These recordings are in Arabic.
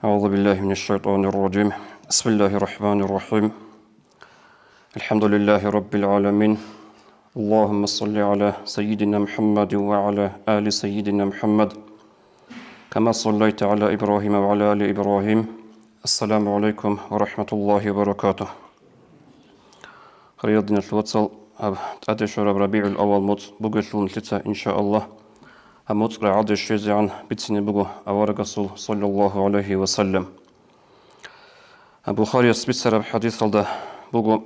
أعوذ بالله من الشيطان الرجيم. بسم الله الرحمن الرحيم. الحمد لله رب العالمين. اللهم صل على سيدنا محمد وعلى آل سيدنا محمد كما صليت على إبراهيم وعلى آل إبراهيم. السلام عليكم ورحمة الله وبركاته. رياضنا الوصل تأتشر ربيع الأول موت بقلون لتا إن شاء الله. هموت رعاد الشيزي عن بيتسني بقو أورق صلى الله عليه وسلم. أبو خاري سبيتسر بحديث الله بقو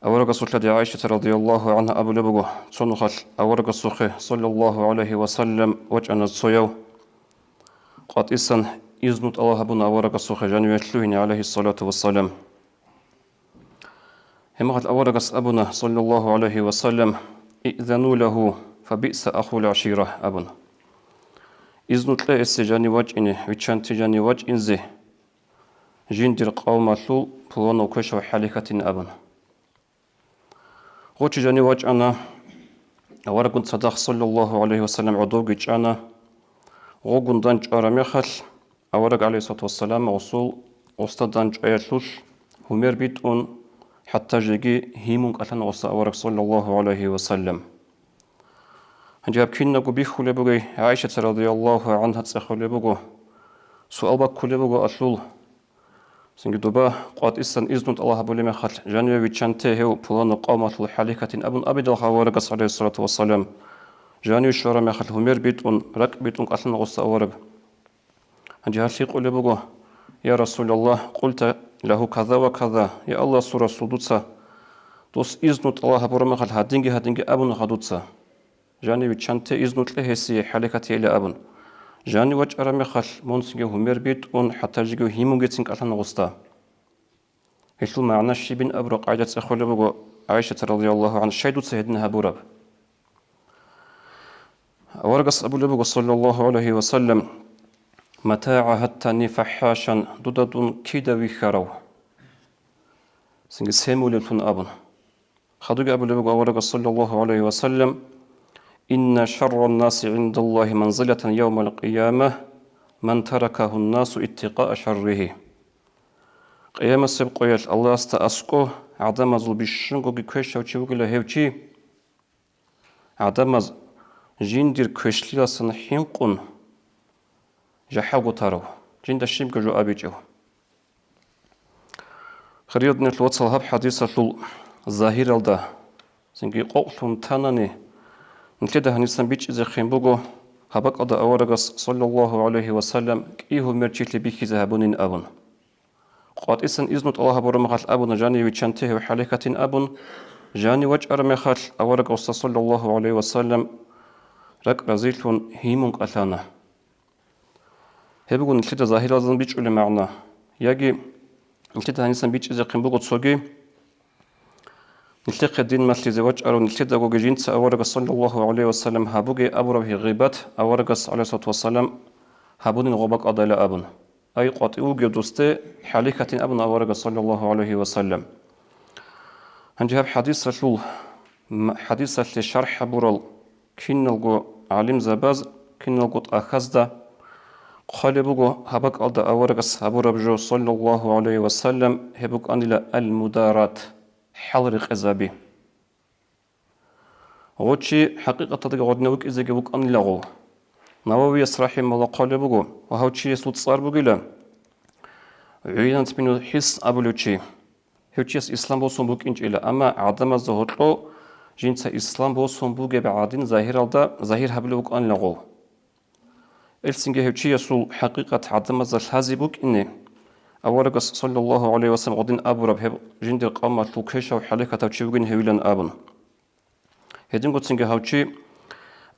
أورق الذي عائشة رضي الله عنها أبو لبقو صنخل أورق الصخي صلى الله عليه وسلم وجأنا الصيو قد إسان إذنت الله بنا أورق الصخي جانو يتلوهن عليه الصلاة والسلام. هم قد أورق أبونا صلى الله عليه وسلم إذنوا له فبئس أخو العشيرة أبونا إذنت لا إسجاني وجئني وچان تجاني وجئن زي جندر قوم اللول بوانو كشو حالكة أبونا غوچ جاني وجأنا أورقن صدق صلى الله عليه وسلم عدوغي جانا غوغن دانج أراميخل أورق عليه الصلاة والسلام وصول أستدانج آياتلوش همير بيتون حتى جيجي هيمونك أتنا وصا أورق صلى الله عليه وسلم. هنجاب كينا بيخو لبغي عائشة رضي الله عنها تسخو لبغو سؤال باكو لبغو أتلول سنجي دوبا قد إسان إذنت الله بولي مخل جانيو ويچانته هو بلانو قامت الحالكة أبن أبد الخوارق عليه الصلاة والسلام جانيو شورا مخل همير بيتون رك بيتون أتنا وصا أورق هنجي هالشيق لبغو يا رسول الله قلت له كذا وكذا يا الله سورة سودوتسا دوس إذنت الله بولي مخل هدينجي أبن خدوتسا جاني ويچانته إذنت لهسي حالكة إلى أبن جاني وجه أرامي خل مونسيجو همير بيت حتى جيجو هيمونجتسنك أتنا وستا هشلو معنا الشيبين أبرق عيدة سخولة بغو عائشة رضي الله عنها شايدو سيدنا بوراب ورقص أبو لبغو صلى الله عليه وسلم متى عهدتني فحاشا دوددون كيدا ويخارو سنجي سيمو لبتون أبن خدوك أبو لبغو ورقص صلى الله عليه وسلم إن شر الناس عند الله منزلة يوم القيامة من تركه الناس اتقاء شره قيامة سبقيت الله استأسقو عدم بشنغو كوشو تشوغلا هيوتشي عدم جندر كوشليا سنحينقون جحاغو تارو جند الشيمك جو أبيجو خريض نتل وصل هب حديثة الظاهر الدا سنجي قوتون تاناني نتلده هنسان بيج إذا خيمبوغو هبك أدا أورغس صلى الله عليه وسلم كإيهو مرجيت لبيكي ذهبونين أبن قد إسان إذنت الله برمخات أبن جاني ويچانته وحالكة أبن جاني وجه أرمخات أورغس صلى الله عليه وسلم رك رزيلون هيمونك أثانا هبغو نتلده ظاهر أزن بيج أولي معنا ياجي نتلده هنسان بيج إذا خيمبوغو تصوغي نتلقى الدين مثل زواج أو نتلقى أبو جنس أورغ صلى الله عليه وسلم هابوجي أبو ربه غيبات أورغ عليه الصلاة والسلام هابون غباك أضل أبن أي قاتئو جدوسته حالكة أبن أورغ صلى الله عليه وسلم هنجيب حديث لشرح برال كنلغو علم زباز كنلغو أخذ قالبوغو هبك أضل أورغ أبو ربه صلى الله عليه وسلم هبوك أنلا المدارات حلر قزابي غوتشي حقيقة تدقى غدنوك إذا جبوك أن لغو نووي يسرحي ملا قالبوغو وهوتشي يسود صار بوغيلا عينت منو حس أبولوتشي هوتشيس إسلام بوصن بوك إنج إلا أما عدم الزهوطلو جنسا إسلام بوصن بوغي بعادين ظاهر هبلوك أن لغو إلسنجي هوتشي يسول حقيقة عدم الزهازي بوك إني أورغ صلى الله عليه وسلم غدين أبو رب جند القامة لوكيشة وحالكة توشيوغين هيلان أبن هدين قد سنجي هاوشي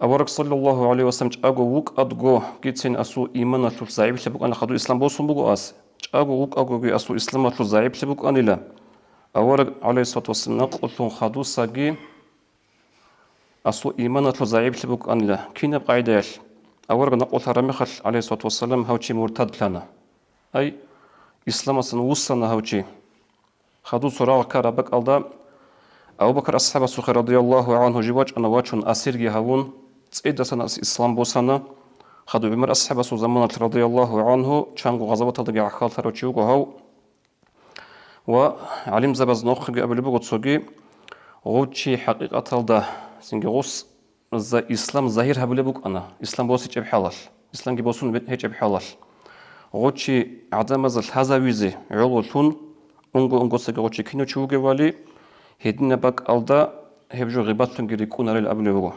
أورغ صلى الله عليه وسلم جاغو ووك أدغو جيتسين أسو إيمان أتلو زعيب لبوك أنا خدو إسلام بوصن بوغو أس جاغو ووك أدغو أسو إسلام أتلو زعيب لبوك أنا لا أورغ عليه الصلاة والسلام نقلتون خدو ساقي أسو إيمان أتلو زعيب لبوك أنا لا كينا بقايدة يال أورغ نقلت رميخل عليه الصلاة والسلام هاوشي مرتد لنا أي إسلام أصلا وصلنا هاوشي خدو سراغ كاربك ألدا أبو بكر أصحاب السخي رضي الله عنه جواج أنا واجهن أسيرجي هاون تسيد سنة إسلام بوسنا خدو عمر أصحاب زمان رضي الله عنه شانغو غزوة تلقى عخال تروتشيوغو هاو وعلم زبز نوخ قبل بقول سوقي غوتشي حقيقة تلدا سنجي غوص إسلام ظاهر هبل بوك أنا إسلام بوسي جب حلال إسلام جبوسون هيج بحلال غوتشي عدم زل هذا ويزي علو تون أنغو سجى غوتشي كينو تشوجي والي هدنا باك ألدا هبجو غيباتون جري كون على الأبل بوغو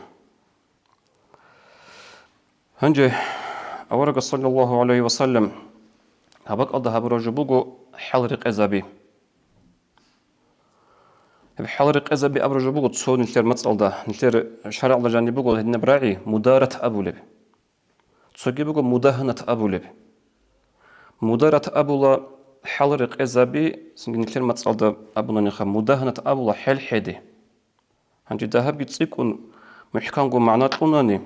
هنجي أورق صلى الله عليه وسلم هباك ألدا هبرجو بوغو حلرق أزابي بحلرق أزابي أبرجو بوغو تصون نتير متصل نتير شرع الله جاني بوغو هدنا براعي مدارة أبولب تصوغي بوغو مداهنة أبولب مدارة أبولا حلرق أزابي سنجي نتير متصل أبونا نخا مداهنة أبولا حل حدي هنجي دهب يتسيكون محكانغو معناتوناني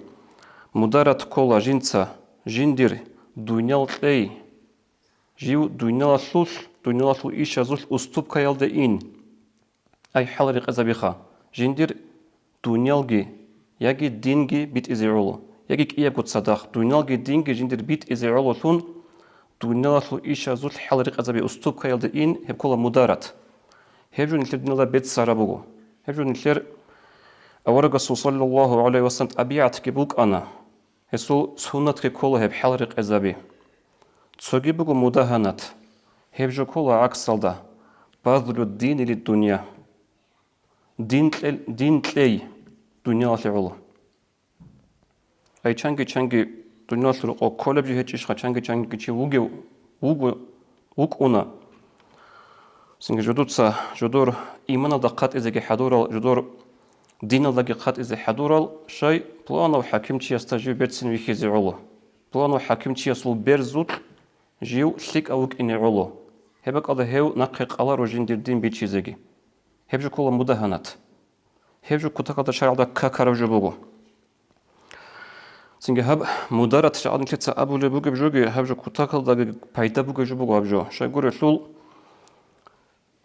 مدارة كولا جنسا جندير دونيال تلي جيو دونيال شلو إيشا زوش أستوب كيالدين أي حلرق أزابيخا جندير دونيالجي يجي دينجي بيت إزيرولو يجي كيابو تصدق دونيالجي دينجي جندير بيت إزيرولو ثون دونيال شلو إيشا زوش حلرق أزابي أستوب كيالدين هب كولا مدارة هبجو نتلر دينالا بيت سارابوغو هبجو نتلر أورق صلى الله عليه وسلم أبيعتك بوك أنا هسو سنتك كولا هب حلرق أزابي تسوغي بوغو مداهنات هبجو كولا عكسالدا بذل الدين للدنيا دين تلي دنيا لعلو أي چانگي دنيا لعلو أو كولا بجي هتشيشخا چانگي كيشي ووك أنا سنجي جدور إيمان دقات إزاكي حدورال جدور دين الله قات إذا حضورال شيء بلانو وحاكمتي يستجيب بيرسن ويخيزي علو بلانو وحاكمتي يصل بيرزوت جيو شليك أوك إني علو هبك هذا هو نقيق على رجين دين بيتشي زجي هبجو كل مدهنات هبجو كتاكا شرع دا كاكارو جبوغو سنجي هب مدارة شرع نتلتا أبو لبوغو بجوغي هبجو كتاكا دا بايدا بوغو جبوغو هبجو شاي قولي شلول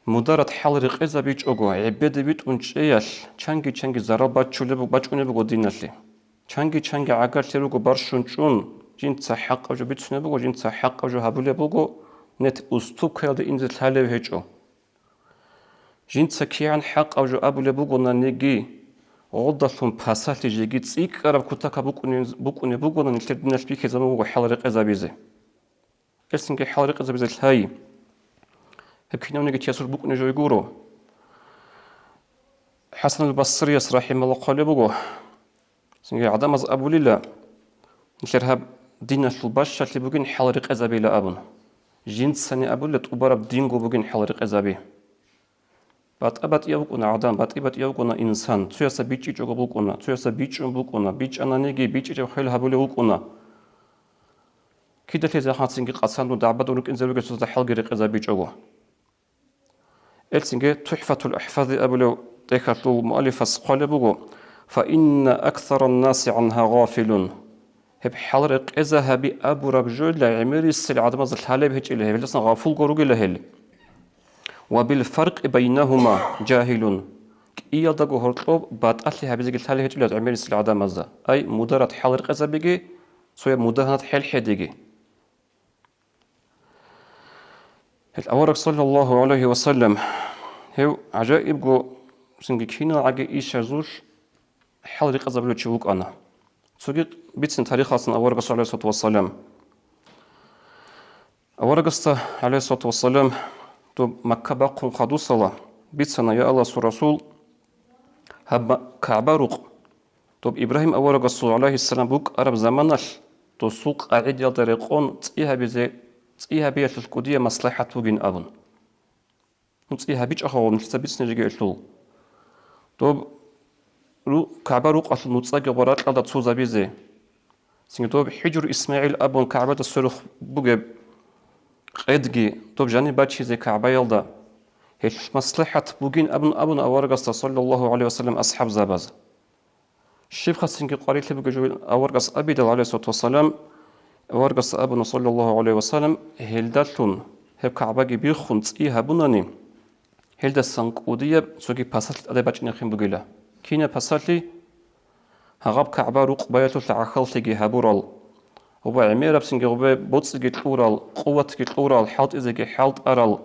مدارة حلرق إذا بيج أجو عبادة بيت ونشيال چانگي زرال باتشولي باتشوني بقو دينالي چانگي عقار تلوغو برشونچون جين تحق أجو بيتسوني بقو جين تحق أجو هبولي بقو نت أستوب كيال دي إنزل تالي هيجو جين تكيان حق أجو أبولي بقو نانيجي غضلهم باساتي جيجي تسيك أرب كتاكا بقو نانيتر ديناش بيكي زمو حلرق إذا بيزي إرسنجي حلرق إذا بيزي الهاي هبكينا ونجي تياسر بوك نجو يقولوا حسن البصري رحمه الله قال بوغو سنجي عدم از أبو لله نشرها دين الباشا اللي بوغين حلرق أزابي لأبن جنس سني أبو لله تقبرب دينغو بوغين حلرق أزابي بات يوقنا عدم بات يوقنا إنسان تياسا بيتشي جوغو بوكونا تياسا بيتشون بوكونا بيتش أنا نيجي بيتشي جو خيل هبو لي بوكونا كده تيزا خان سنجي قصان ودعبت ونك إنزل وقت سوزا حلق أزابي جوغو إلسنجي تحفة الأحفاظ أبلو تكتل المؤلف قال بوغو فإن أكثر الناس عنها غافلون هب حلرق إذا هبي أبو ربجول لعمري السل عدم أزل حالي بهج إليه بلسنا غافل قروق إليه وبالفرق بينهما جاهلون إيا دقو هرطلوب بعد أتلي هبي زيقل حالي هج إليه عمري السل عدم أزل أي مدارة حلرق إذا بيجي سوية مداهنة حل حديجي الأورق صلى الله عليه وسلم هو عجائب جو سنجي كينا عجائب إيش عزوش حلقة قزبلو تشوك أنا سوقي بيتسن تاريخ أصلا أورق صلى الله عليه وسلم أورق عليه الصلاة والسلام تو مكة باقون قدو صلاة بيتسنا يا الله رسول هب كعبارق تو إبراهيم أورق عليه السلام بوك أرب زمانش تو سوق أعيد يالدريقون تيها بزي تيها بيت الكودية مصلحة بين أبن نتيها بيج أخو نتثبت نجي أشلو توب رو كعبة روق أصل نتساق ورات لدا تصوزا بيزي سنجي توب حجر إسماعيل أبن كعبة السلوخ بوغب قيدجي توب جاني باتشي زي كعبة يلدا هيش مصلحة بوغين أبن أورغس صلى الله عليه وسلم أصحاب زاباز الشيخ سنجي قريت لبوغ أورغس أبي دل عليه الصلاة والسلام أورغس أبن صلى الله عليه وسلم هيلدالون هب كعبة بيخون تسيها بناني هلدا سانقودية سوكي باسات أدباج نخيم بقيلة كينا باساتي هغاب كعبة روق بياتو تعخل تيجي هبورال هو عمير بسنجي هو بوتسجي الأورال قوتجي الأورال حالت إزجي حالت أرال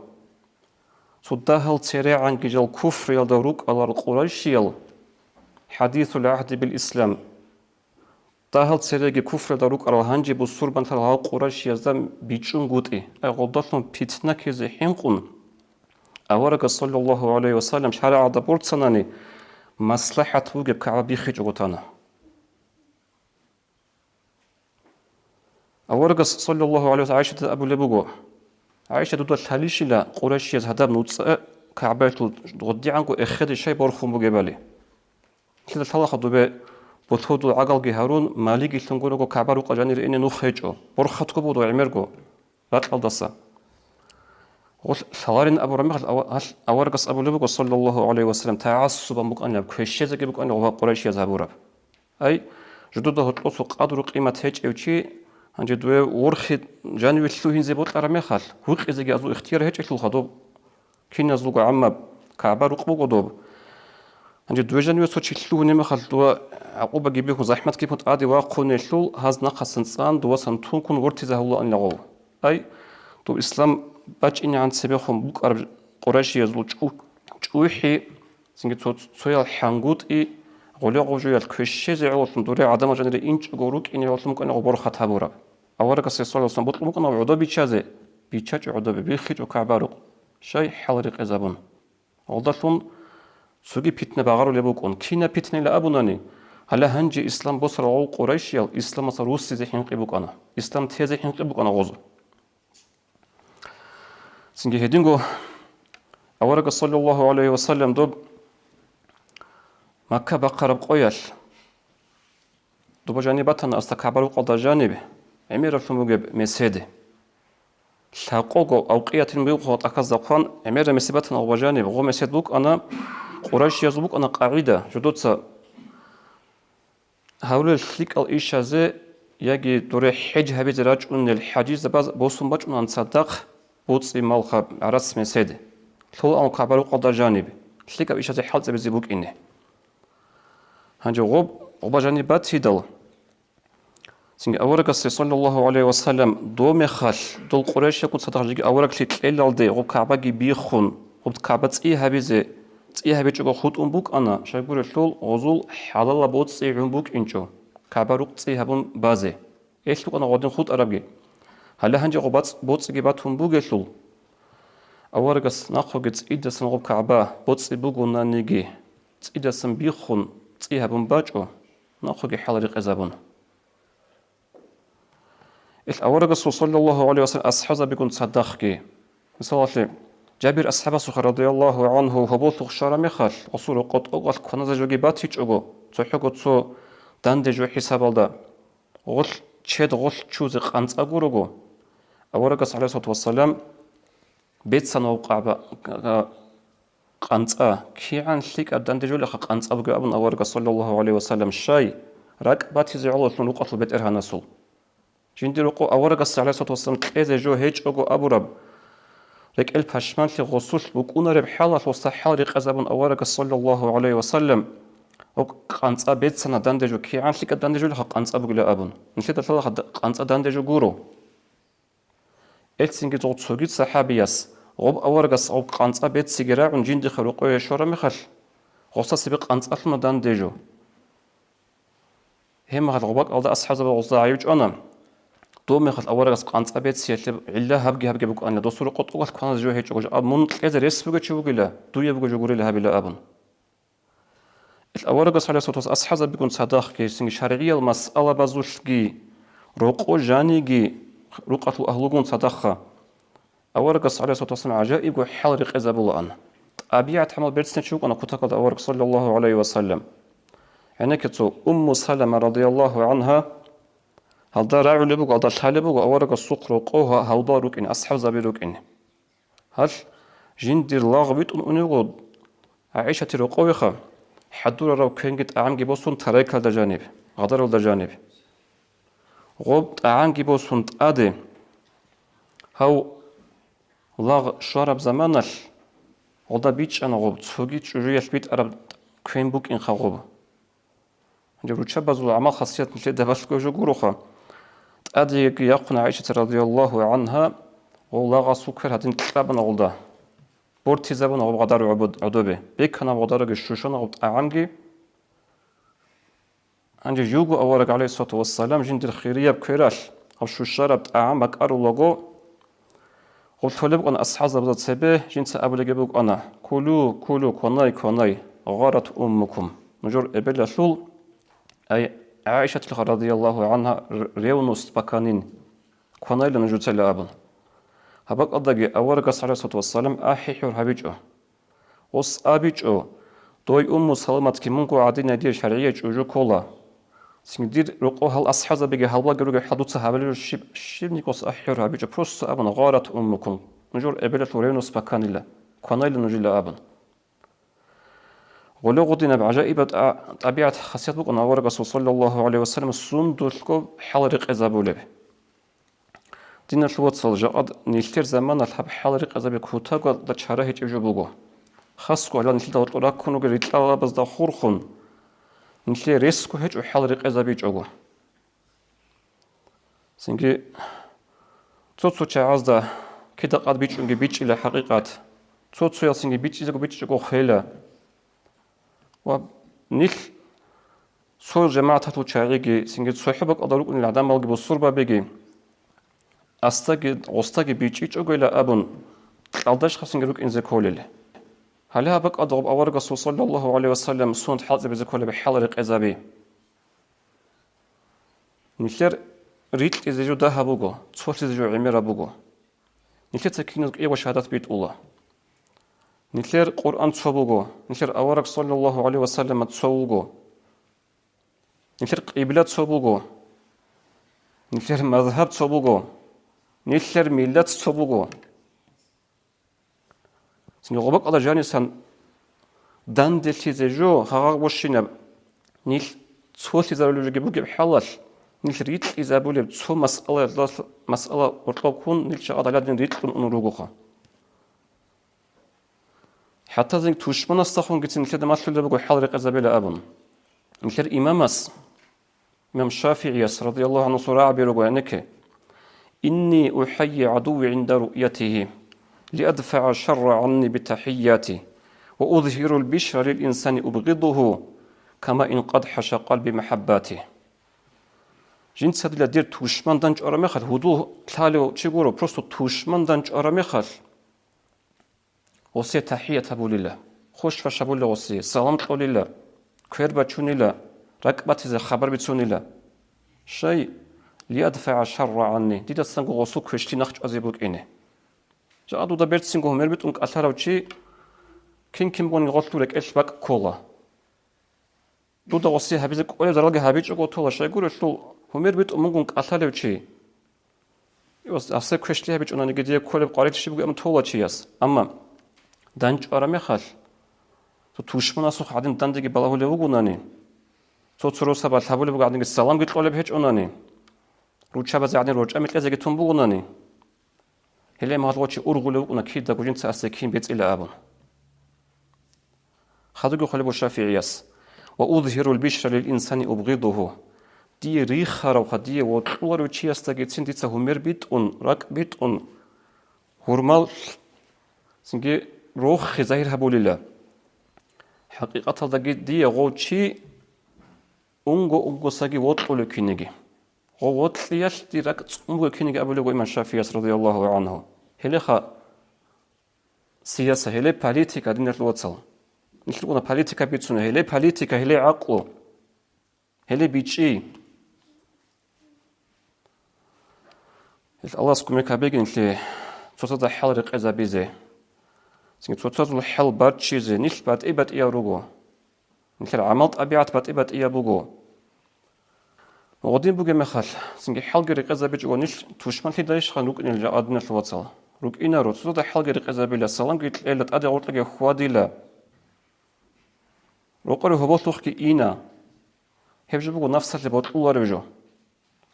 صدها التريعا جل كفر يلدروك على القريشيل حديث العهد بالإسلام تاهل تريعا كفر يلدروك على هنجي بصوربان تلها القريش يزدم بيتشون قوتي أغضلهم بيتنا كيزي حينقون أورق صلى الله عليه وسلم شارع دبورت سناني مصلحة وجب كعبي خيج غتانا أورق صلى الله عليه وسلم عائشة أبو لبوغو عائشة دودة تاليش لا قريش يزهداب نوتس كعبة غدي عنكو إخد شيء بورخم بجبالي كذا تلاحظ دوبة بتهودو عقل جهارون مالك يتنقولوا كعبة رقا جانير إني نخرجوا برختكو بودو عمركو لا تلدسا ثوارن أبو رميخ أورقص أبو لبوغو صلى الله عليه وسلم تعصبا مقنع كويشيزا مقنع وهو قريش يزهبورا أي جدوده تلوسو قادرو قيمة هيج أوشي هنجي دوي ورخي جانوي تلوهين زي بوت أرميخال وق إذا أزو اختيار هيج تلو خدوب كين يزلوغو عمب كعبة رقبوغو دوب هنجي دوي جانوي سوتشي تلوهين مخال دوا عقوبة جيبيكو زحمت كيف متعادي واقوني تلو هاز ناقص سنسان دوا سنتون كون ورتزا هلو أن لغو أي تو إسلام باج إني عن سبيخهم بوك أرب قريش يزلو جوحي سنجي تسويا الحنقود إي غولي غوجو يالكوشي زي عوضن دوري عدم جانري إنش غوروك إني عوضن ممكن أغبور خطابورا أورك السيصال وصن بطل ممكن عوضو بيتشازي بيتشاج عوضو بيخيج وكعبارق شاي حالرق إزابون عوضتون سوغي بيتنا باغارو لبوكون كينا بيتنا لأبوناني هلا هنجي إسلام بصر عو قريش يال إسلام مصر روسي زي حنقي بوكانا إسلام تيزي حنقي بوكانا غوزو سنجي هدينغو أورق صلى الله عليه وسلم دوب مكة بقرب قويل دوب جانباتنا أستكعبرو قضى جانبه عمير فموجب مسيدي تحقوقو أوقية بيوقو تأكزقان عمير مسيباتنا أو جانب غو مسيد بوك أنا قريش يزبوك أنا قاعدة جدودسا هؤلاء الخليق الإيشازي يجي دوري حج هبيز راجعون الحجيز باز بوسم باجون عن صدق بوتسي مالخا عرس مسيدي ثول أنا كعبرو قضى جانب الخليق الإيشازي حال زبزي بوك إنه هنجي غوب جانبات هيدل سنجي أورق صلى الله عليه وسلم دو مخال دول قريش يكون صدق جيجي أورق لتليل الدي غوب كعبة بيخون غوب كعبة تسئي هبيزي تسئي هبيز جوغو خود بوك أنا شايبور الثول غزول حلال بوتسي بوك إنجو كعبة روك تسئي هبون بازي إيش لوك أنا غودين خود أرابي هلا هنجي غوبات بوتسي باتهم بوك الثول أورق ناقو جت إيدسن غوب كعبة بوتسي بوكو نانيجي تسئيدسن بيخون تسئي هبون باجو ناقو جي حلال قزابون الأورق صلى الله عليه وسلم أصحابه بيكون صدقكي مثلا جابر أصحابه سخر رضي الله عنه هبوط خشارة مخال أصول قط أقل كنازة جوجي باتيج أقو تحقق تو داند جو حساب الدا غل تشد غل تشوز قانت أقول أورق صلى الله عليه وسلم بيت سنة وقع قانت كي عن شيك داند جو لخ قانت أبو أبن أورق صلى الله عليه وسلم شاي راك باتيز على ثلو قتل بيت إرهان سول جندي رقو أورق الصلاة والسلام إذا جو هيج أقو أبو رب لك البشمان في غسول بكون رب حالة وصحة رقزابون أورق صلى الله عليه وسلم وقانت أبيت سنة داندجو كي عن لك داندجو لها قانت أبو قلا أبون نسيت الله قانت داندجو جورو إلتسنجي زوج سوجيت صحابياس غب أورق الصعب قانت أبيت سجراء جندي خلقو يشورا مخل غصة سبق قانت أصلا داندجو هم هذا غباك أو ده أصحاب غصة عيوج أنا دوم خل أورق قانت أبيت سيتلب إلا هبجي بوك أنا دوسر قط أول كان جو هيك أقول أبون كذا ريس بوجي شو بقوله دوية بوجي جوري لها بلا أبون الأورق صلى الله عليه وسلم أصحاب بيكون صداق كي سنج شرعية المسألة بزوجي رقو جانيجي رقة أهلون صداقة أورق صلى الله عليه وسلم عجائب وحال رق إزابول أنا أبيع تعمل بيرتسن شوك أنا كنت قد أورق صلى الله عليه وسلم يعني كتو سلمة رضي الله عنها هل دا راعي لبوك هل دا تالبوك أورق السوق رقوها هل دا روك إن أصحاب زبيروك إن هل جندي اللاغبيت أنيغو عائشة رقويخا حدورة رو كنجت أعام جبوسون تريك دا جانب غدر دا جانب غوب أعام جبوسون تأدي هاو لاغ شارب زمانل غدا بيتش أنا غوب تسوغي تشوريش بيت أرب كوين بوك إن خاغوب جبرو تشبزو عمل خاصيات مثل دباسكو جو جوروخا أديك يقن عائشة رضي الله عنها والله سكر هدين كتابنا والله بورتي زبون أو غدار عدوبه بيكنا غدار الشوشنا أو أعنجي عندي جوجو أورق عليه الصلاة والسلام جند الخيرية بكيراش أو شوشارة بتأعم بكار اللغو قلت لك أنا أصحاب بذات سبه جنس أبو لجبوك أنا كلوا كوناي غارت أمكم نجور إبلا شول أي عائشة رضي الله عنها ريونس بكانين كوناي لنجور سلا أبن هبك أضاقي أورق عليه الصلاة والسلام أحيحور هبيجو وص أبيجو دوي سلامت كي منكو عادين دي شرعية جو كولا سندير رقو هل أصحاب بيجي هلبا جروج حدوث هبلو شيب نيكوس أحيحور هبيجو بروس أبن غارت أمكم نجور إبلا ريونس بكانيلا كوناي لنجور أبن ولو غدنا بعجائب طبيعة خاصيات بقى نور الرسول صلى الله عليه وسلم سندلكو حلرق أزابولب دينا شوات صلجاد نيلتر زمان الحب حلرق أزاب كوتاغا دشاره يجوبوغو خاصكو على نيلتر دورا كونو غريتلا بس دا خورخون نيلتر ريسكو هج حلرق أزاب يجوغو سنجي توتسو تعاز دا كده قد بيجونجي بيج إلى حقيقات توتسو يا سنجي بيجو خيلا ونيل صور جماعة توتشاريجي سنجد صحبك أدرك إن العدم مالك بالصربة بيجي أستجد بيجيج أقول أبن قالداش خسنجد إن زكولل هلها بك أضرب أورق صلى الله عليه وسلم سنت حاضر بزكولل بحلرق أزابي نيلر ريت إزجو ده بوجو صور إزجو عمير بوجو نيلر تكينك إيه وشهادات بيت الله نيلر قرآن تصوبوغو نيلر أورق صلى الله عليه وسلم تصوبوغو نيلر قبلة تصوبوغو نيلر مذهب تصوبوغو نيلر ملة تصوبوغو سنغبق على جاني سن دان دلتي زجو هاغ وشينا نيل تصوتي زارلو جيبوغي بحلال نيلر ريت إزابولي تصو مسألة ورطلوكون نيلر عدالة ريتلون أنروغوخا حتى زين توشمنا استخون قلت نكلد ما تلو بقول حلرق أزابيلا أبن نكلد إمام الشافعي رضي الله عنه صراع بيرجو عنك إني أحيي عدوي عند رؤيته لأدفع الشر عني بتحياتي وأظهر البشر للإنسان أبغضه كما إن قد حش قلبي محباته جنس هذا دير توشمان دانج أرمخل هدو تالو تشيغورو بروستو توشمان دانج أرمخل وصي تحية أبو لله خوش فشابو الله وصي سلام قول الله كير باتشون الله ركبت إذا خبر بتسون الله شيء ليدفع الشر عني دي تسنقو غصو كشتي نخش أزيبوك إني جاء دو دا بيرت سنقو مربط أنك أثارو چي كين بوني غطلو لك إيش باك كولا دو دا وصي هبيزك أولي درالغي هبيج أغو تولا شاي قولو شلو مربط أمونك أثارو چي أصي كشتي هبيج أناني قدية كولي بقاريت شبقو أم تولا چي يس أما دانج أرامي خال توشمنا سوخ عدين داندگي بلاهولي وغوناني توتسرو سبا تابولي بغادين السلام قلت قولي بهيج أناني روچا بزي عدين روچا متلازي تون بغوناني هلي ما هدوچي أرغولي وغونا كيد دا قجين تأسيكين بيت إلا أبن خادوغو خالي بو شافعياس وأظهر البشر للإنسان أبغضه دي ريخا روخا دي وطولارو چياس تاقيتسين ديتسا همير بيتون راك بيتون هرمال سنجي روح ظاهر هبولله حقيقة دقي دي غوتشي أونغو ساقي وطولو كينيجي غوطلياش دي راك تسمو كينيجي أبولو إمام الشافعي رضي الله عنه هليخا سياسة هلي بوليتيكا دينر الوصل نشلونا بوليتيكا بيتسونا هلي بوليتيكا هلي عقلو هلي بيتشي الله سكمك بيجن لي تصدق حلرق أزابيزه سنجد توتازو الحل بات چیزه نیل بات إيا روغو نیل عملت أبيعت بات إيا بوغو وغدين بوغي مخال سنجد حل غير قزابي جوغو نیل توشمان هدايش خان روك إن الجعاد نيل الوصل روك إنا رو تصدق حل غير قزابي لا سلام قيت إيلت أدي غورتلغي خوادي لا روكارو هبوتوخكي إنا هبجو بوغو نفس اللي بوت الله رجو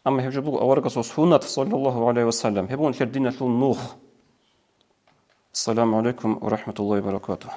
أما هبجو بوغو أورغسو سنة صلى الله عليه وسلم هبون الدين النوخ السلام عليكم ورحمة الله وبركاته